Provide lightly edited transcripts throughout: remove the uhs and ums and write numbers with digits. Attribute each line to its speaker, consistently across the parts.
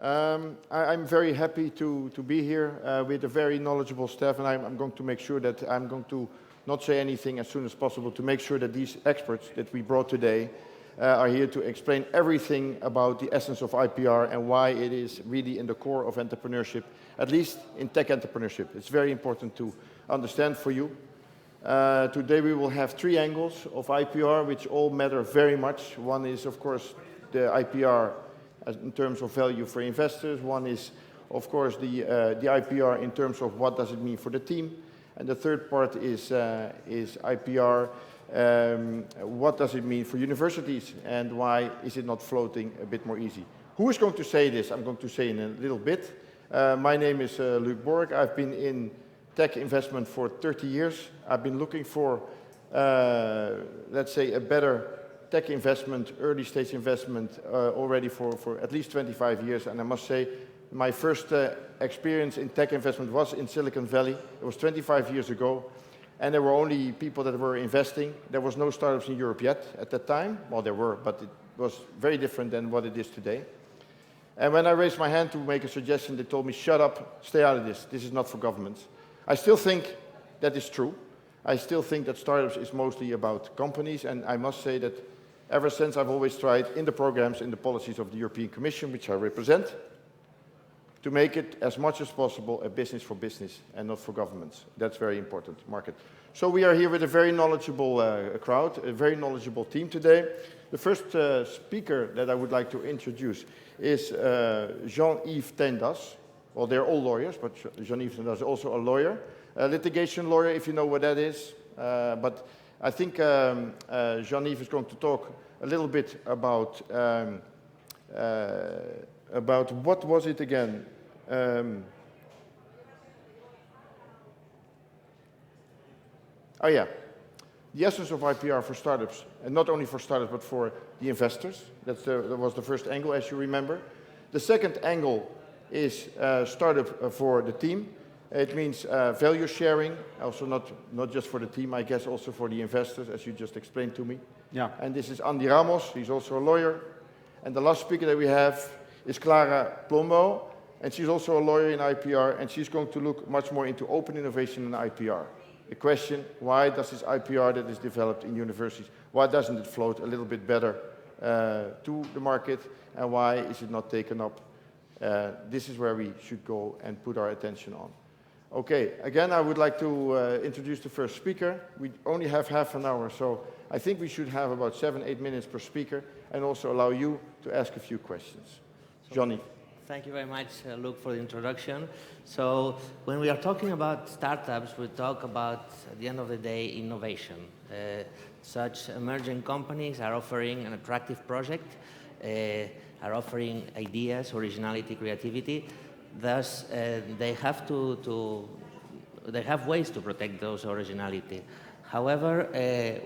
Speaker 1: I'm very happy to be here with a very knowledgeable staff, and I'm going to make sure that I'm going to not say anything as soon as possible to make sure that these experts that we brought today are here to explain everything about the essence of IPR and why it is really in the core of entrepreneurship, at least in tech entrepreneurship. It's very important to understand for you. Today we will have three angles of IPR which all matter very much. One is, of course, the IPR in terms of value for investors. One is, of course, the IPR in terms of what does it mean for the team. And the third part is IPR, what does it mean for universities and why is it not floating a bit more easy. Who is going to say this? I'm going to say in a little bit. My name is Luc Borg. I've been in tech investment for 30 years. I've been looking for, let's say, a better tech investment, early stage investment already for at least 25 years. And I must say, my first experience in tech investment was in Silicon Valley. It was 25 years ago. And there were only people that were investing. There was no startups in Europe yet at that time. Well, there were, but it was very different than what it is today. And when I raised my hand to make a suggestion, they told me, shut up, stay out of this. This is not for governments. I still think that is true. I still think that startups is mostly about companies. And I must say that ever since I've always tried in the programs, in the policies of the European Commission, which I represent, to make it as much as possible a business for business and not for governments. That's very important, market. So we are here with a very knowledgeable crowd, a very knowledgeable team today. The first speaker that I would like to introduce is Jean-Yves Tendas. Well, they're all lawyers, but Jean-Yves Tendas is also a lawyer. A litigation lawyer, if you know what that is. But I think Jean-Yves is going to talk a little bit about what was it again? Oh yeah, the essence of IPR for startups, and not only for startups but for the investors. That was the first angle, as you remember. The second angle is startup for the team. It means value sharing, also not just for the team, I guess also for the investors, as you just explained to me.
Speaker 2: Yeah.
Speaker 1: And this is Andy Ramos, he's also a lawyer. And the last speaker that we have is Clara Plombo, and she's also a lawyer in IPR, and she's going to look much more into open innovation and IPR. The question, why does this IPR that is developed in universities, why doesn't it float a little bit better to the market, and why is it not taken up? This is where we should go and put our attention on. Okay, again, I would like to introduce the first speaker. We only have half an hour, so I think we should have about 7-8 minutes per speaker, and also allow you to ask a few questions. Johnny.
Speaker 3: Thank you very much, Luke, for the introduction. So when we are talking about startups, we talk about, at the end of the day, innovation. Such emerging companies are offering an attractive project, are offering ideas, originality, creativity. Thus, they have they have ways to protect those originality. However,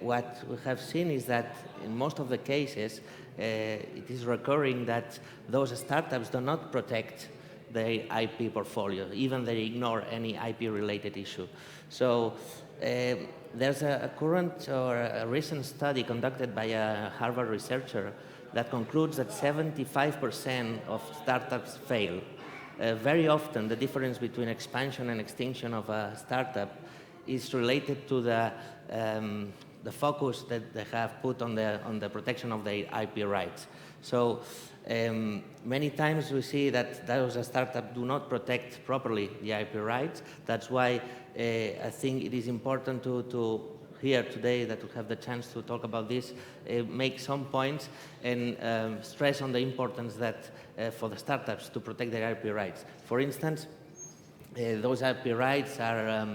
Speaker 3: what we have seen is that in most of the cases, it is recurring that those startups do not protect their IP portfolio, even they ignore any IP-related issue. So there's a current or a recent study conducted by a Harvard researcher that concludes that 75% of startups fail. Very often, the difference between expansion and extinction of a startup is related to the focus that they have put on the protection of their IP rights. So many times we see that those startups do not protect properly the IP rights. That's why I think it is important to here today that we have the chance to talk about this, make some points and stress on the importance that for the startups to protect their IP rights. For instance, those IP rights are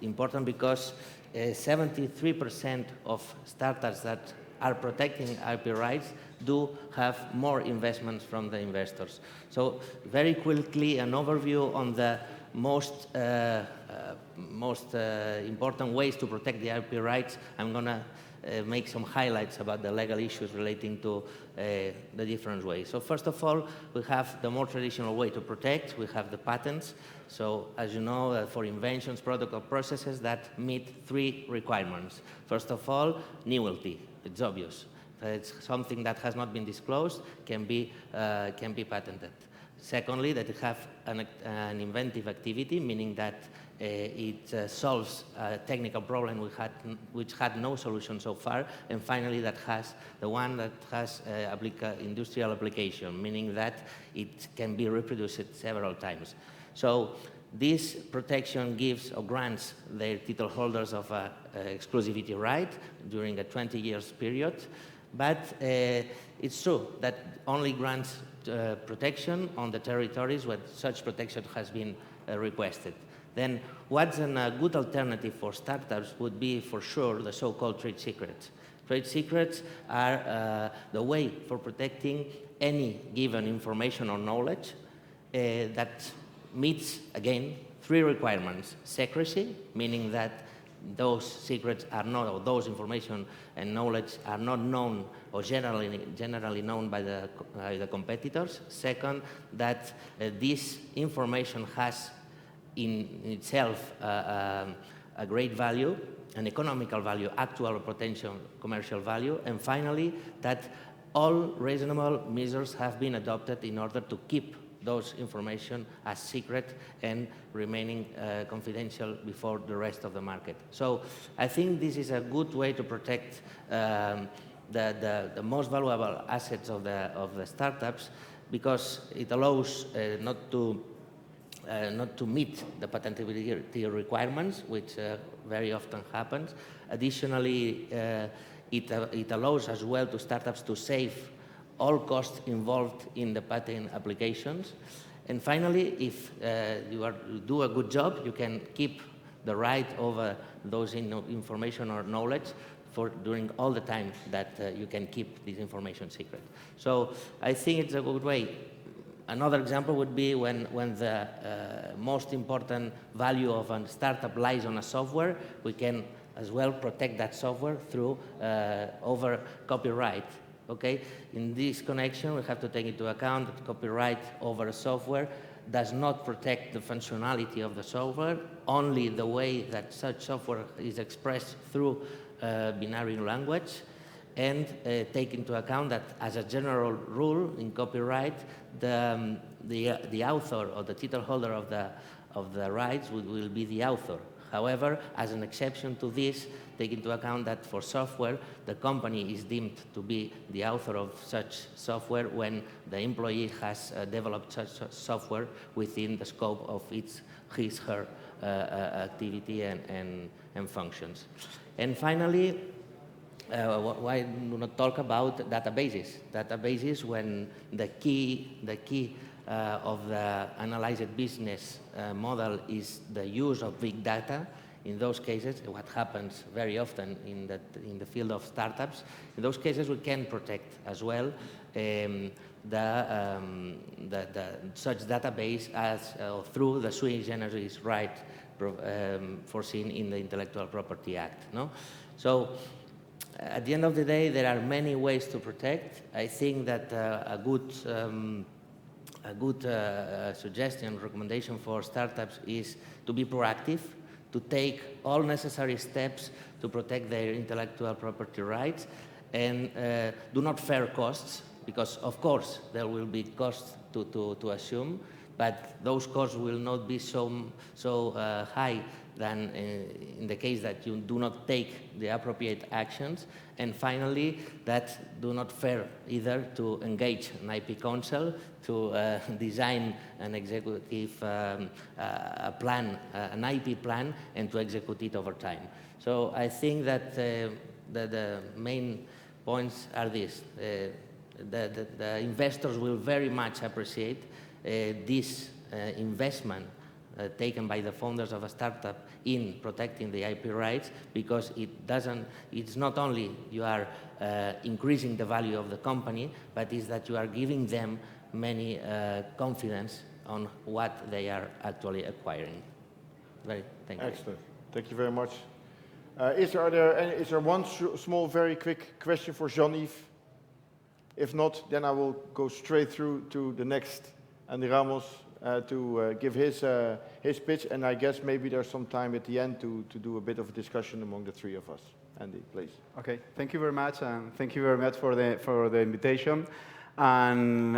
Speaker 3: important because 73% of startups that are protecting IP rights do have more investments from the investors. So very quickly, an overview on the most important ways to protect the IP rights. I'm going to make some highlights about the legal issues relating to the different ways. So first of all, we have the more traditional way to protect. We have the patents. So as you know, for inventions, products, or processes that meet 3 requirements. First of all, novelty. It's obvious. It's something that has not been disclosed, can be patented. Secondly, that it have an inventive activity, meaning that it solves a technical problem which had no solution so far. And finally, that has the one that has industrial application, meaning that it can be reproduced several times. So this protection gives or grants the title holders of an exclusivity right during a 20 years period. But it's true that only grants protection on the territories where such protection has been requested. Then what's a good alternative for startups would be, for sure, the so-called trade secrets. Trade secrets are the way for protecting any given information or knowledge that meets, again, 3 requirements. Secrecy, meaning that those secrets are not, or those information and knowledge are not known or generally known by the competitors. Second, that this information has in itself a great value, an economical value, actual or potential commercial value. And finally, that all reasonable measures have been adopted in order to keep those information as secret and remaining confidential before the rest of the market. So I think this is a good way to protect the most valuable assets of the startups, because it allows not to meet the patentability requirements, which very often happens. Additionally, it allows as well to startups to save all costs involved in the patent applications. And finally, if you do a good job, you can keep the right over those information or knowledge during all the time that you can keep this information secret. So I think it's a good way. Another example would be when the most important value of a startup lies on a software, we can as well protect that software through over copyright. Okay? In this connection, we have to take into account that copyright over a software does not protect the functionality of the software, only the way that such software is expressed through binary language, and take into account that as a general rule in copyright, the author or the title holder of the rights will be the author. However, as an exception to this, take into account that for software, the company is deemed to be the author of such software when the employee has developed such software within the scope of his/her activity and functions. And finally, why do not talk about databases? Databases, when the key of the analyzed business model is the use of big data. In those cases, what happens very often in the field of startups, in those cases we can protect as well such database as through the sui generis right foreseen in the Intellectual Property Act. No? So at the end of the day, there are many ways to protect. I think that a good suggestion, recommendation for startups is to be proactive, to take all necessary steps to protect their intellectual property rights, and do not fear costs, because of course there will be costs to assume, but those costs will not be so high than in the case that you do not take the appropriate actions. And finally, that do not fear either to engage an IP counsel to design an executive plan, an IP plan, and to execute it over time. So I think that the main points are these. The investors will very much appreciate this investment taken by the founders of a startup in protecting the IP rights, because it's not only you are increasing the value of the company, but is that you are giving them many confidence on what they are actually acquiring. Thank you.
Speaker 1: Excellent. Thank you very much. Is there one small, very quick question for Jean-Yves? If not, then I will go straight through to the next, Andy Ramos, to give his pitch, and I guess maybe there's some time at the end to do a bit of a discussion among the three of us. Andy, please.
Speaker 2: Okay, thank you very much, and thank you very much for the invitation. And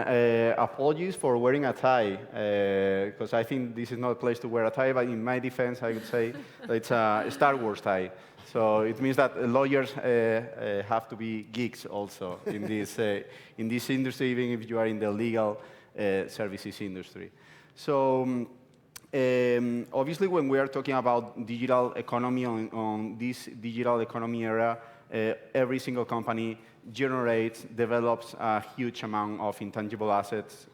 Speaker 2: apologies for wearing a tie, because I think this is not a place to wear a tie, but in my defense, I would say that it's a Star Wars tie. So it means that lawyers have to be geeks also in this industry, even if you are in the legal services industry. So obviously, when we are talking about digital economy on this digital economy era, every single company generates, develops a huge amount of intangible assets,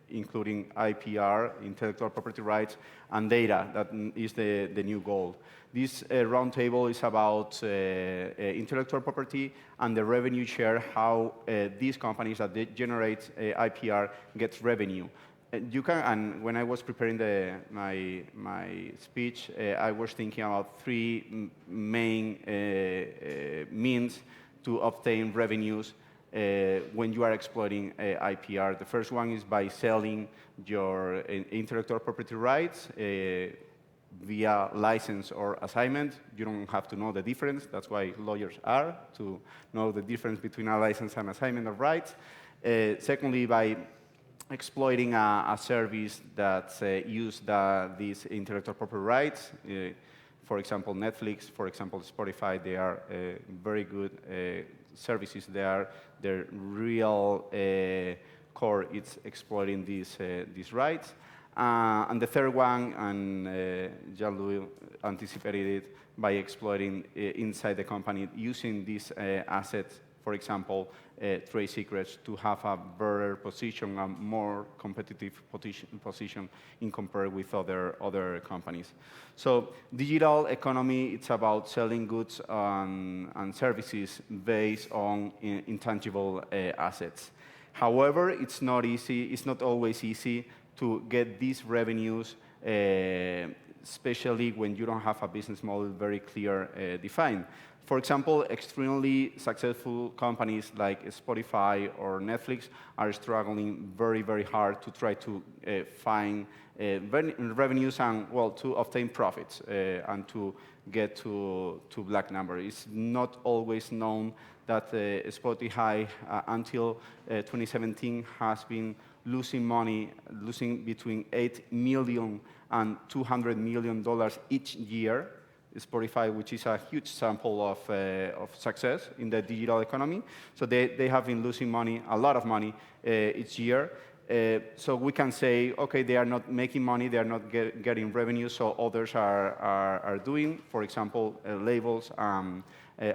Speaker 2: including IPR, intellectual property rights, and data. That is the new goal. This roundtable is about intellectual property and the revenue share, how these companies that they generate IPR gets revenue. You can, and when I was preparing my speech, I was thinking about three main means to obtain revenues when you are exploiting IPR. The first one is by selling your intellectual property rights via license or assignment. You don't have to know the difference. That's why lawyers are, to know the difference between a license and assignment of rights. Secondly, by exploiting a service that uses these intellectual property rights. For example, Netflix, for example, Spotify, they are very good services. Their real core is exploiting these rights. And the third one, and Jean-Louis anticipated it, by exploiting inside the company, using these assets, for example, trade secrets, to have a better position, a more competitive position in compared with other companies. So digital economy, it's about selling goods and services based on intangible assets. However, it's not easy. It's not always easy to get these revenues, especially when you don't have a business model very clear defined. For example, extremely successful companies like Spotify or Netflix are struggling very, very hard to try to find revenues and, well, to obtain profits and to get to black number. It's not always known that Spotify, until 2017, has been losing money, losing between $8 million and $200 million each year. Spotify, which is a huge sample of success in the digital economy. So they have been losing money, a lot of money, each year. So we can say, okay, they are not making money, they are not getting revenue, so others are doing, for example, labels,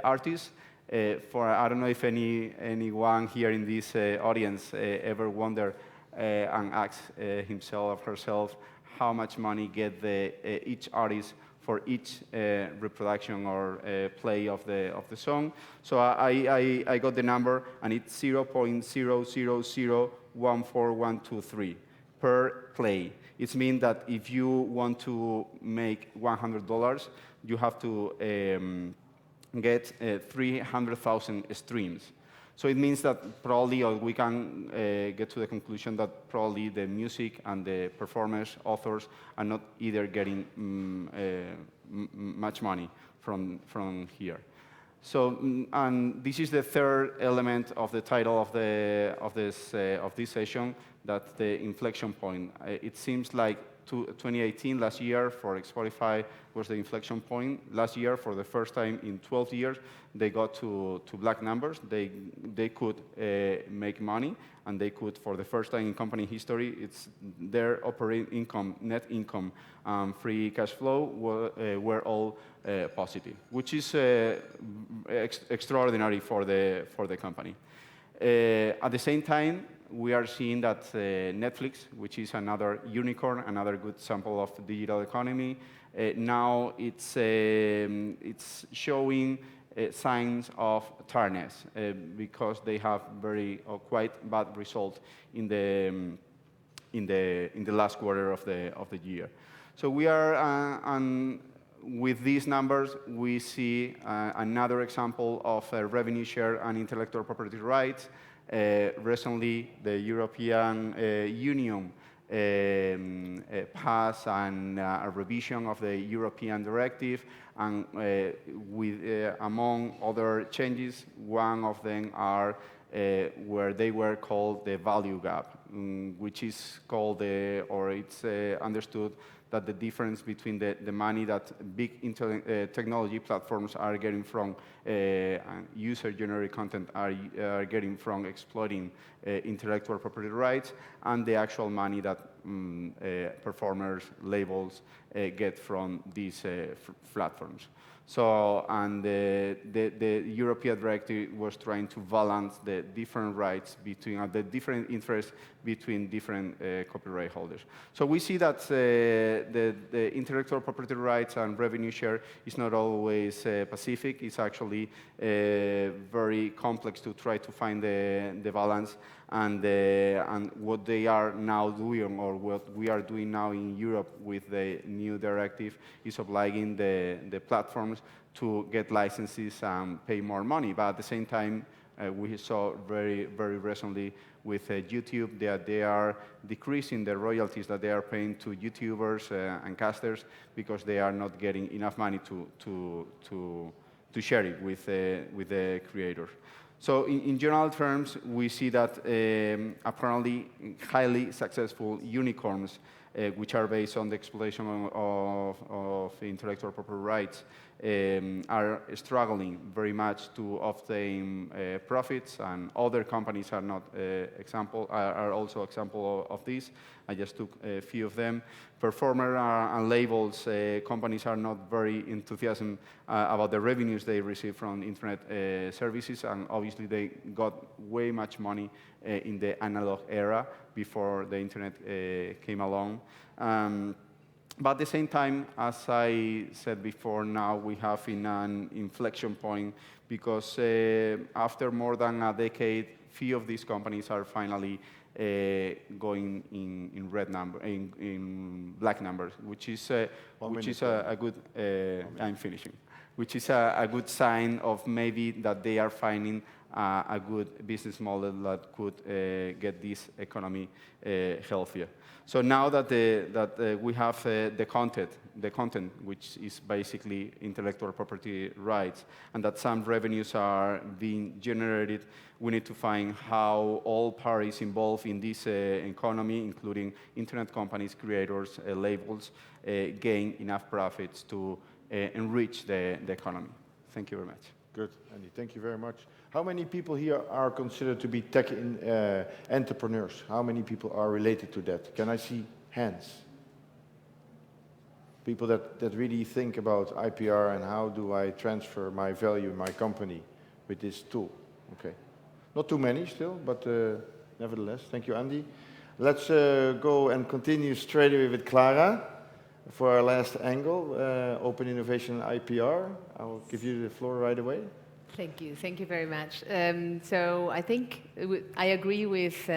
Speaker 2: artists. I don't know if anyone here in this audience ever wondered and asked himself or herself how much money get each artist for each reproduction or play of the song. So I got the number, and it's 0.00014,123 per play. It means that if you want to make $100, you have to get 300,000 streams. So it means that probably, or we can get to the conclusion that probably the music and the performers, authors, are not either getting much money from here. So, and this is the third element of the title of this session, that's the inflection point. It seems like 2018, last year, for Spotify, was the inflection point. Last year, for the first time in 12 years, they got to black numbers. They could make money, and they could, for the first time in company history, it's their operating income, net income, free cash flow were all positive, which is extraordinary for the company. At the same time, we are seeing that Netflix, which is another unicorn, another good sample of digital economy, now it's showing signs of tarnish because they have very quite bad result in the last quarter of the year. So we are with these numbers, we see another example of revenue share and intellectual property rights. Recently, the European Union pass a revision of the European directive, and with, among other changes, one of them are where they were called the value gap, which is called, or it's understood that the difference between the money that big technology platforms are getting from user-generated content are getting from exploiting intellectual property rights, and the actual money that performers, labels get from these platforms. So, and the European directive was trying to balance the different rights between, the different interests between different copyright holders. So we see that the intellectual property rights and revenue share is not always pacific. It's actually very complex to try to find the balance. And what they are now doing, or what we are doing now in Europe with the new directive, is obliging the platforms to get licenses and pay more money. But at the same time, we saw very recently with YouTube that they are decreasing the royalties that they are paying to YouTubers and casters because they are not getting enough money to share it with the creators. So in general terms, we see that apparently highly successful unicorns, which are based on the exploitation of intellectual property rights, are struggling very much to obtain profits, and other companies are not are also example of this. I just took a few of them. Performer and labels companies are not very enthusiastic about the revenues they receive from internet services, and obviously they got way much money in the analog era before the internet came along. But at the same time, as I said before, now we have in an inflection point because after more than a decade, few of these companies are finally going in red number, in black numbers, which is a good. I'm finishing. Which is a good sign of maybe that they are finding a good business model that could get this economy healthier. So now that we have the content, which is basically intellectual property rights, and that some revenues are being generated, we need to find how all parties involved in this economy, including internet companies, creators, labels, gain enough profits to enrich the economy. Thank you very much.
Speaker 1: Good, Andy. Thank you very much. How many people here are considered to be tech entrepreneurs? How many people are related to that? Can I see hands? People that really think about IPR and how do I transfer my value in my company with this tool. Okay. Not too many still, but nevertheless. Thank you, Andy. Let's go and continue straight away with Clara for our last angle, open innovation and IPR. I'll give you the floor right away.
Speaker 4: Thank you very much. So I think I agree with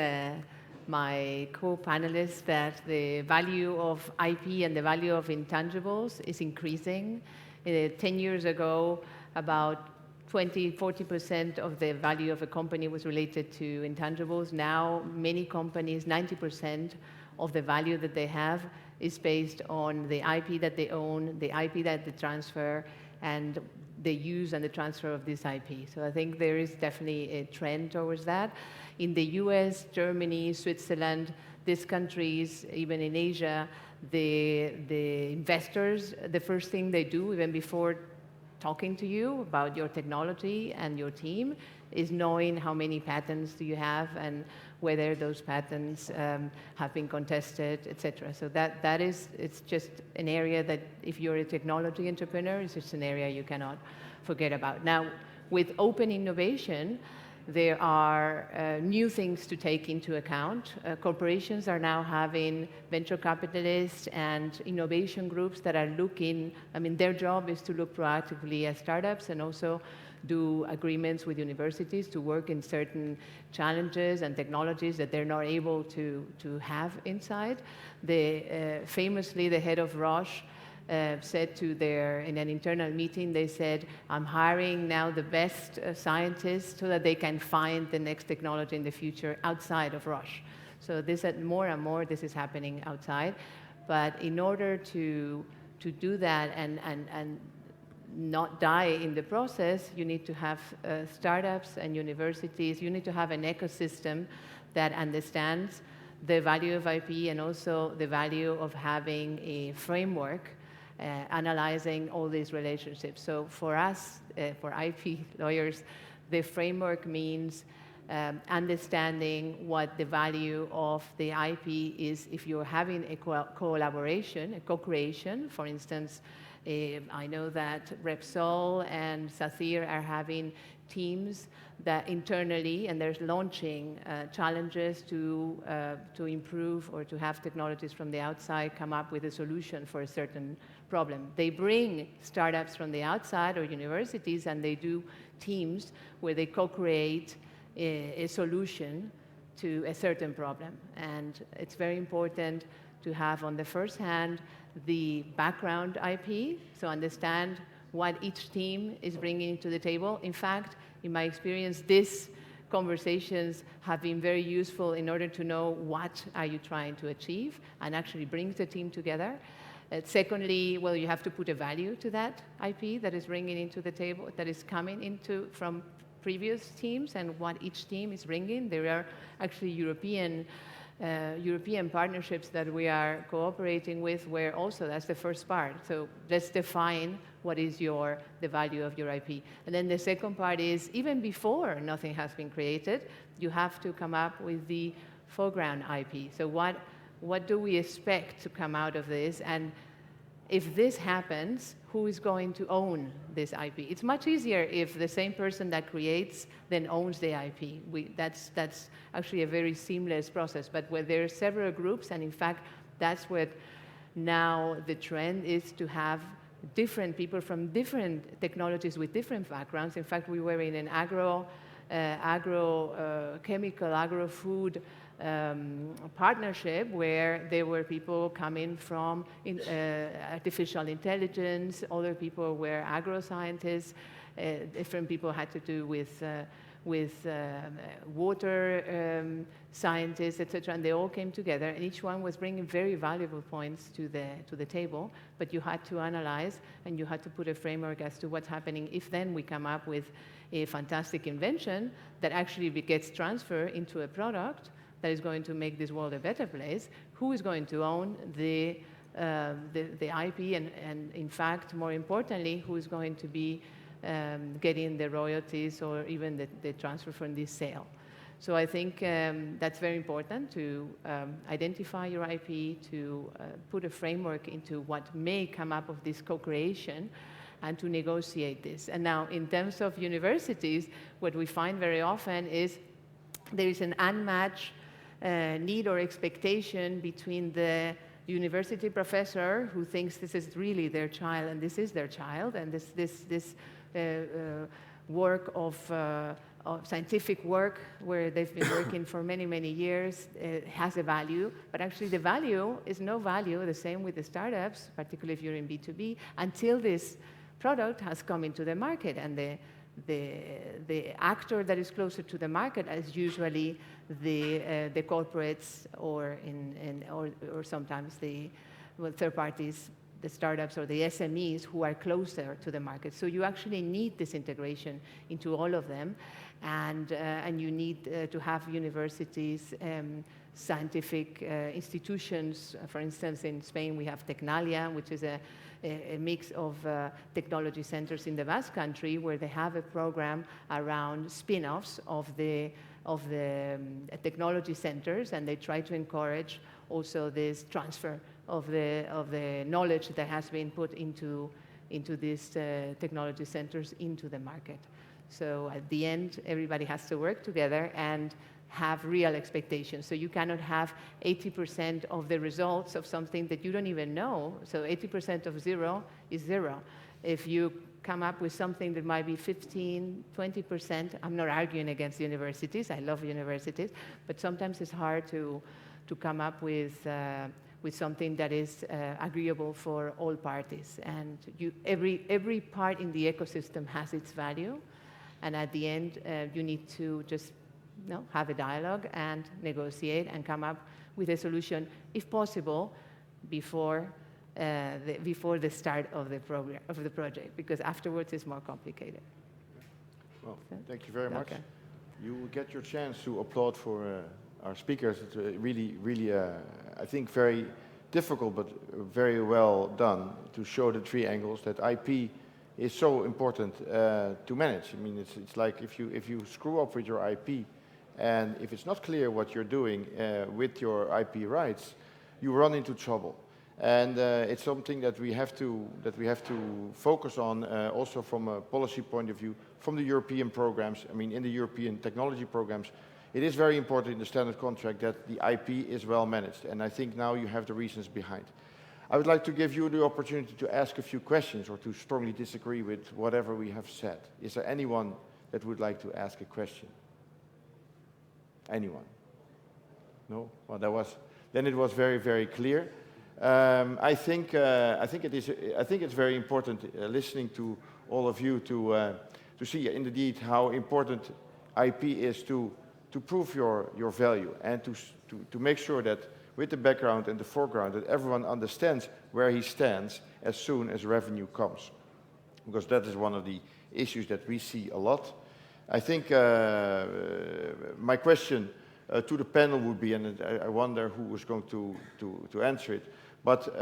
Speaker 4: my co-panelists that the value of IP and the value of intangibles is increasing. 10 years ago, about 20–40% of the value of a company was related to intangibles. Now, many companies, 90% of the value that they have is based on the IP that they own, the IP that they transfer, and the use and the transfer of this IP. So I think there is definitely a trend towards that. In the US, Germany, Switzerland, these countries, even in Asia, the investors, the first thing they do, even before talking to you about your technology and your team, is knowing how many patents do you have and whether those patents have been contested, etc. So it's just an area that if you're a technology entrepreneur, it's just an area you cannot forget about. Now, with open innovation, there are new things to take into account. Corporations are now having venture capitalists and innovation groups that are looking, their job is to look proactively at startups and also do agreements with universities to work in certain challenges and technologies that they're not able to have inside. Famously, the head of Roche said in an internal meeting, they said, I'm hiring now the best scientists so that they can find the next technology in the future outside of Roche. So this, more and more, this is happening outside. But in order to do that and not die in the process, you need to have startups and universities. You need to have an ecosystem that understands the value of IP and also the value of having a framework analyzing all these relationships. So for us, for IP lawyers, the framework means understanding what the value of the IP is if you're having a collaboration, a co-creation. For instance, I know that Repsol and Sathir are having teams that internally, and they're launching challenges to improve or to have technologies from the outside come up with a solution for a certain problem. They bring startups from the outside or universities, and they do teams where they co-create a solution to a certain problem. And it's very important to have on the first hand the background IP, so understand what each team is bringing to the table. In fact, in my experience, these conversations have been very useful in order to know what are you trying to achieve and actually brings the team together. Secondly, well, you have to put a value to that IP that is bringing into the table, that is coming into from previous teams and what each team is bringing. There are actually European partnerships that we are cooperating with where also that's the first part. So let's define what is the value of your IP. And then the second part is even before nothing has been created, you have to come up with the foreground IP. So what do we expect to come out of this? And if this happens, who is going to own this IP? It's much easier if the same person that creates then owns the IP. That's actually a very seamless process. But where there are several groups, and in fact, that's what now the trend is to have different people from different technologies with different backgrounds. In fact, we were in an agro-chemical, agro-food partnership where there were people coming from artificial intelligence, other people were agro-scientists, different people had to do with water scientists, etc. And they all came together, and each one was bringing very valuable points to the table. But you had to analyze, and you had to put a framework as to what's happening if then we come up with a fantastic invention that actually gets transferred into a product that is going to make this world a better place. Who is going to own the IP, and in fact, more importantly, who is going to be getting the royalties or even the transfer from this sale? So I think that's very important to identify your IP, to put a framework into what may come up of this co-creation, and to negotiate this. And now, in terms of universities, what we find very often is there is an unmatched need or expectation between the university professor who thinks this is really their child and this is their child, and this work of scientific work where they've been working for many, many years has a value, but actually the value is no value, the same with the startups, particularly if you're in B2B, until this product has come into the market. And the actor that is closer to the market is usually the corporates or sometimes the third parties, the startups or the SMEs who are closer to the market. So you actually need this integration into all of them, and you need to have universities, scientific institutions. For instance, in Spain we have Tecnalia, which is a mix of technology centers in the Basque Country, where they have a program around spin-offs of the technology centers, and they try to encourage also this transfer of the knowledge that has been put into these technology centers into the market. So at the end, everybody has to work together and have real expectations. So you cannot have 80% of the results of something that you don't even know. So 80% of zero is zero. If you come up with something that might be 15, 20%, I'm not arguing against universities, I love universities, but sometimes it's hard to come up with something that is agreeable for all parties. And every part in the ecosystem has its value, and at the end, you need to just have a dialogue and negotiate and come up with a solution, if possible, before the start of the program of the project, because afterwards it's more complicated.
Speaker 1: Well, thank you very much.
Speaker 4: Okay.
Speaker 1: You will get your chance to applaud for our speakers. It's really, really, I think, very difficult, but very well done to show the three angles that IP is so important to manage. I mean, it's like if you screw up with your IP, and if it's not clear what you're doing with your IP rights, you run into trouble. And it's something that we have to focus on also from a policy point of view, from the European programs. I mean, in the European technology programs, it is very important in the standard contract that the IP is well managed. And I think now you have the reasons behind. I would like to give you the opportunity to ask a few questions or to strongly disagree with whatever we have said. Is there anyone that would like to ask a question? Anyone? No? Well, then it was very, very clear. I think it's very important listening to all of you to see indeed how important IP is to prove your value and to make sure that with the background and the foreground that everyone understands where he stands as soon as revenue comes, because that is one of the issues that we see a lot. I think my question to the panel would be, and I wonder who was going to answer it. But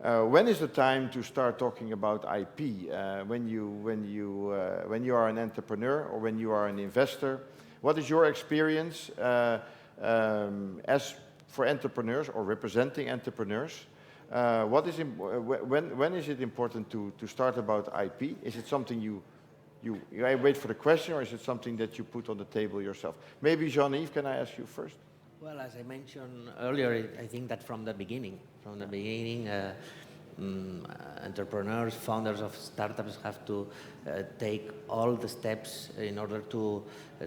Speaker 1: when is the time to start talking about IP? When you are an entrepreneur or when you are an investor? What is your experience as for entrepreneurs or representing entrepreneurs? When is it important to start about IP? Is it something you wait for the question, or is it something that you put on the table yourself? Maybe Jean-Yves, can I ask you first?
Speaker 3: Well, as I mentioned earlier, I think that from the beginning, entrepreneurs, founders of startups have to take all the steps in order to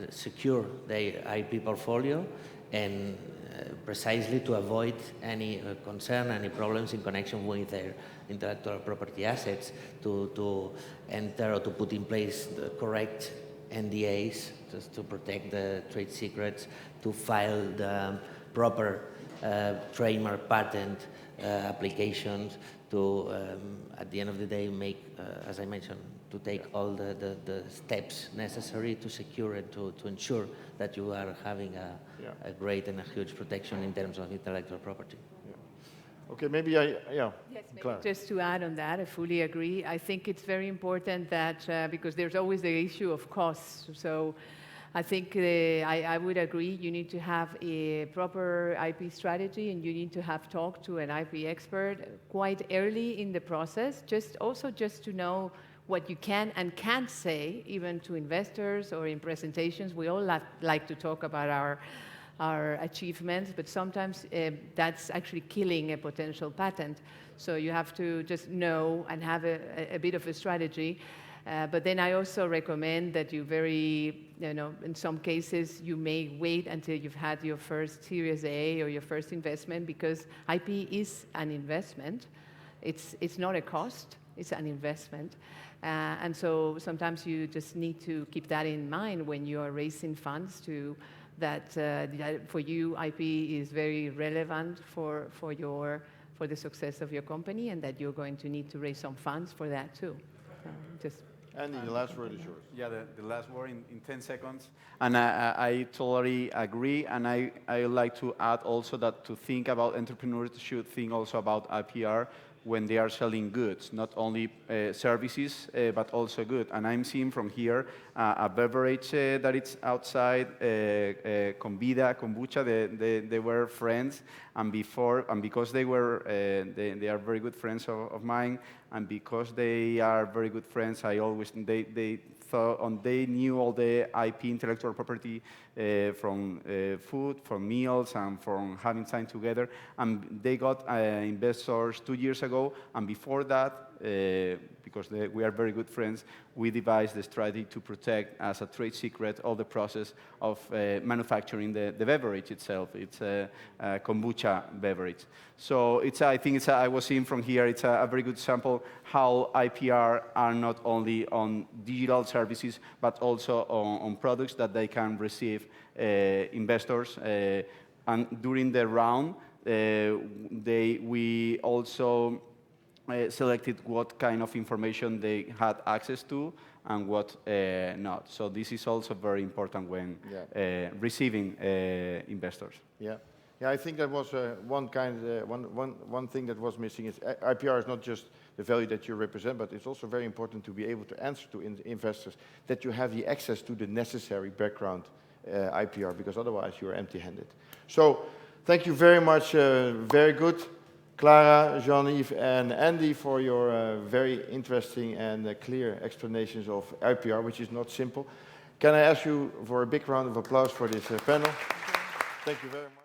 Speaker 3: secure their IP portfolio and precisely to avoid any concern, any problems in connection with their intellectual property assets, to enter or to put in place the correct NDAs just to protect the trade secrets, to file the proper trademark patent applications, to, at the end of the day, make, as I mentioned, to take all the steps necessary to secure and to ensure that you are having a great and a huge protection in terms of intellectual property.
Speaker 1: Okay, maybe
Speaker 4: Yes, maybe just to add on that, I fully agree. I think it's very important that, because there's always the issue of costs, so I think I would agree, you need to have a proper IP strategy and you need to have talked to an IP expert quite early in the process, just to know what you can and can't say, even to investors or in presentations. We all like to talk about our achievements, but sometimes that's actually killing a potential patent. So you have to just know and have a bit of a strategy. But then I also recommend that you in some cases, you may wait until you've had your first Series A or your first investment, because IP is an investment. It's not a cost, it's an investment. And so sometimes you just need to keep that in mind when you are raising funds that for you, IP is very relevant for the success of your company, and that you're going to need to raise some funds for that too.
Speaker 1: Andy, the last word is yours.
Speaker 2: Yeah, the last word in 10 seconds. And I totally agree. And I would like to add also that to think about entrepreneurs should think also about IPR when they are selling goods, not only services, but also goods. And I'm seeing from here a beverage that it's outside, Convida, Kombucha, they were friends, and because they are very good friends of mine, and because they are very good friends, they knew all the IP intellectual property from food, from meals, and from having time together. And they got investors 2 years ago, and before that, because we are very good friends, we devised the strategy to protect as a trade secret all the process of manufacturing the beverage itself. It's a kombucha beverage. So I think I was seeing from here, it's a very good example how IPR are not only on digital services, but also on products that they can receive investors. And during the round, we also selected what kind of information they had access to and what not. So this is also very important when receiving investors.
Speaker 1: Yeah. Yeah, I think that was one thing that was missing is IPR is not just the value that you represent, but it's also very important to be able to answer to investors that you have the access to the necessary background IPR, because otherwise you're empty-handed. So thank you very much, very good, Clara, Jean-Yves, and Andy, for your very interesting and clear explanations of IPR, which is not simple. Can I ask you for a big round of applause for this panel? Thank you very much.